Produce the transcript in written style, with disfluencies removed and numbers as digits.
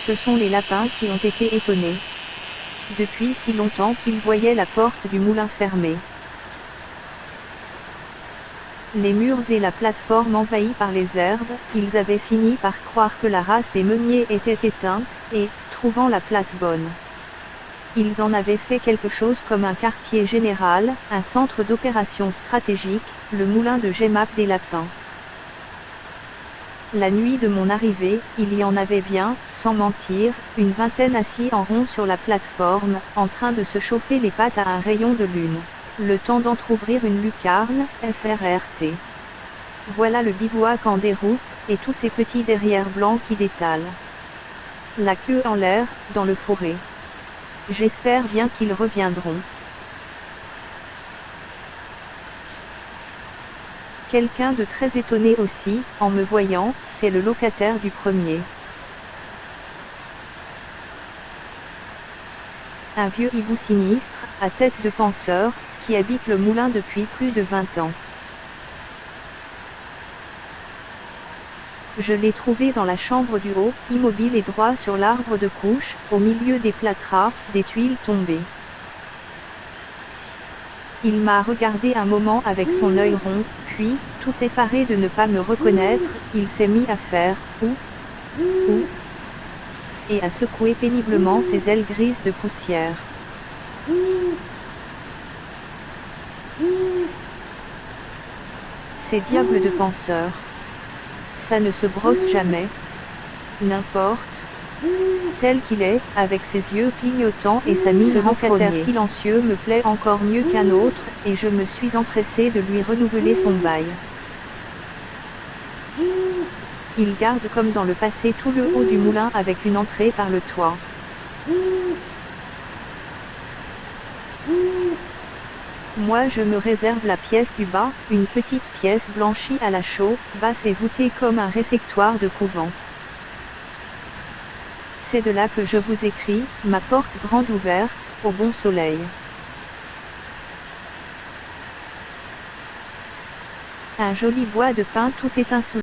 Ce sont les lapins qui ont été étonnés. Depuis si longtemps qu'ils voyaient la porte du moulin fermée. Les murs et la plateforme envahis par les herbes, ils avaient fini par croire que la race des meuniers était éteinte, et, trouvant la place bonne, ils en avaient fait quelque chose comme un quartier général, un centre d'opération stratégique, le moulin de Gemap des lapins. La nuit de mon arrivée, il y en avait bien, sans mentir, une vingtaine assis en rond sur la plateforme, en train de se chauffer les pattes à un rayon de lune. Le temps d'entrouvrir une lucarne, FRRT. Voilà le bivouac en déroute, et tous ces petits derrières blancs qui détalent. La queue en l'air, dans le fourré. J'espère bien qu'ils reviendront. Quelqu'un de très étonné aussi, en me voyant, c'est le locataire du premier. Un vieux hibou sinistre, à tête de penseur, qui habite le moulin depuis plus de 20 ans. Je l'ai trouvé dans la chambre du haut, immobile et droit sur l'arbre de couche, au milieu des plâtras, des tuiles tombées. Il m'a regardé un moment avec son œil rond, puis, tout effaré de ne pas me reconnaître, il s'est mis à faire « ou » et à secouer péniblement ses ailes grises de poussière. Ces diables de penseurs. Ça ne se brosse jamais. N'importe. Tel qu'il est, avec ses yeux clignotants et sa mine renfrognée. Ce silencieux me plaît encore mieux qu'un autre, et je me suis empressé de lui renouveler son bail. Il garde comme dans le passé tout le haut du moulin avec une entrée par le toit. Moi je me réserve la pièce du bas, une petite pièce blanchie à la chaux, basse et voûtée comme un réfectoire de couvent. C'est de là que je vous écris, ma porte grande ouverte, au bon soleil. Un joli bois de pin tout étincelant.